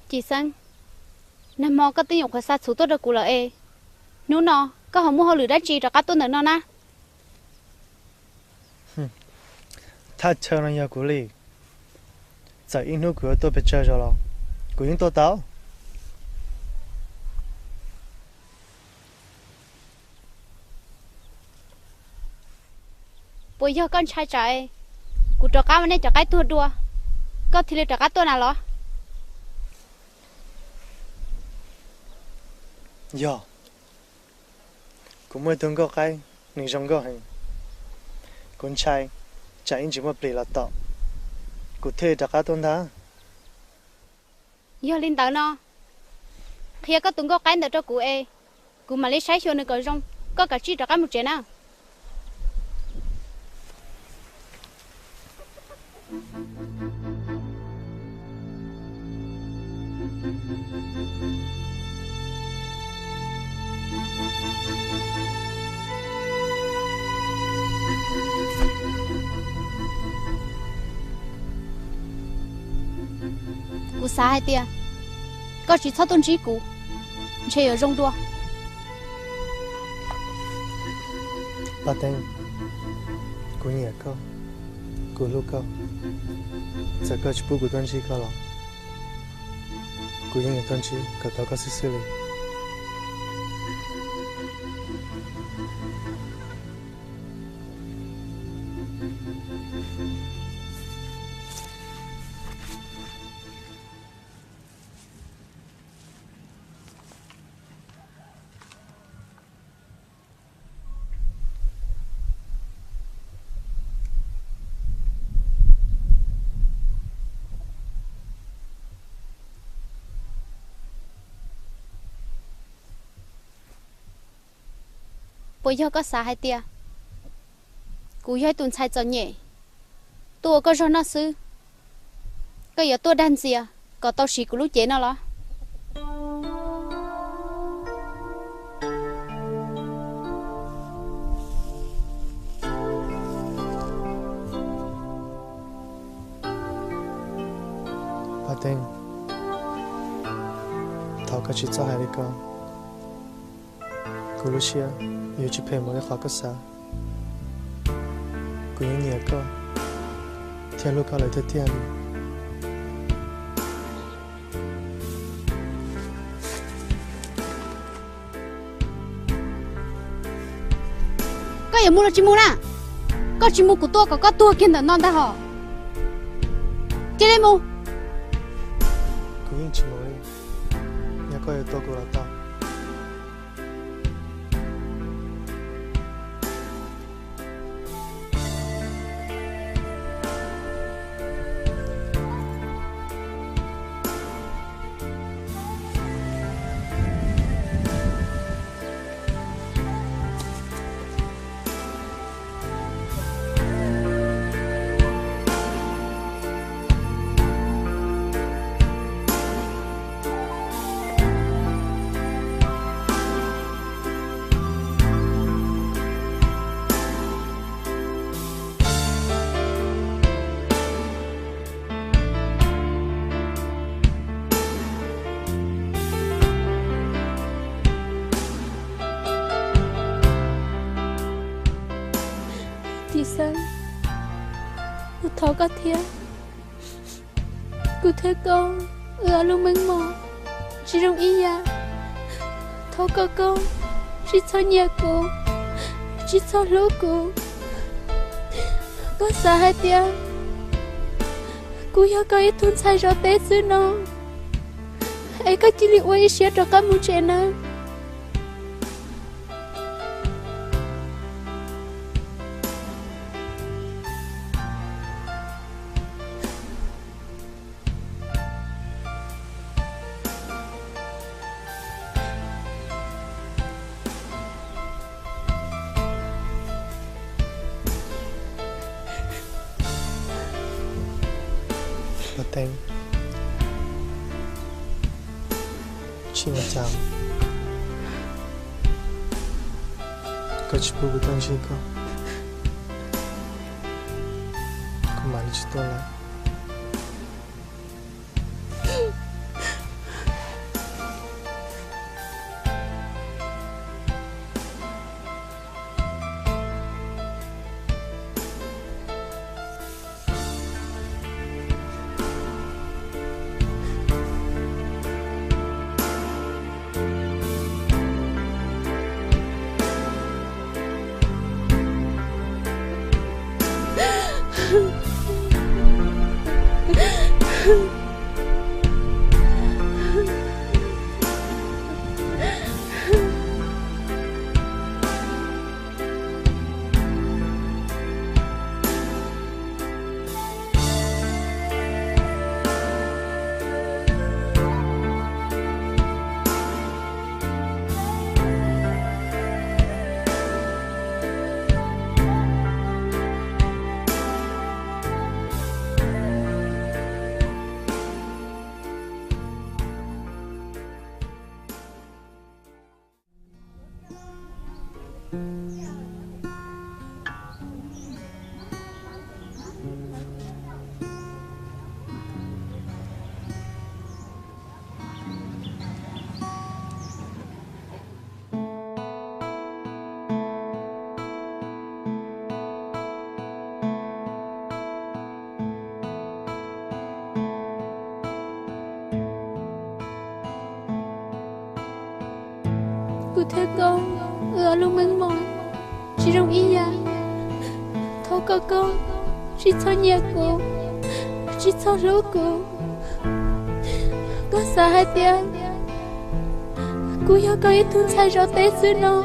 Chị Sinh, nằm mò có tiếng dục phải sát số tốt được cụ là ê. Nếu nó, có họ mua họ lửa đá chi cho các tuần nữa nó na.他承认要鼓励，在印度国都被遮着了，古印多到，Bây giờ con trai trái, cụ cho cá này cho cái tua đua. Có thì cho các tuần nào đó. 要，古没等过该，你上过很，古差，在印度没被了到，古贴着卡顿他， Giờ lên tàu nó. Khi có tuần có cái nữa cho cụ ê. Cụ mà lấy sái xô nữa cỡ rong. Có cả chi cho cái một chuyện nào. Cụ xa hai tia. Có chỉ thất tôn trí cụ. Chơi ở rong đua.巴登，古也高，古路高，这个是不古东西高了，古印的东西可到个是里。Bây giờ có xa hai tia. Cụ hơi tuần sai cho nhẹ. Tôi có cho nó sư. Có giờ tôi đàn gì à. Có tao xí của lúc chế nó đó.巴登，头个去做海里高，古路些有去陪我的花个啥，古印也高，天路高来的店里。 Có giờ mua là chỉ mua nè. Có chỉ mua của tôi có tua kiên được non ta hả. Chị đây mua.古印去摸的，也可以多过了到。 Chị Sơn, cô thấu có thiệt. Cô thấy con ở luôn mênh mò. Chị đồng ý à. Thấu có con. Chị cho nhà cô. Chị cho lũ cô. Có xa hai tia. Cô yêu có ít thun sai rõ tế xứ nó. Ấy có chỉ liệu ấy xế cho các mũ trẻ nào. Bà tên Chị mà chạm Có chỉ bố của tôi chỉ có Có mà đi tôi lại Cô thấy con luôn mong mỏi chỉ đồng ý à thôi con chỉ cho nhà cô chỉ cho lũ cô có sợ hai tiếng cô yêu con ít thương sai rõ tế xứ nó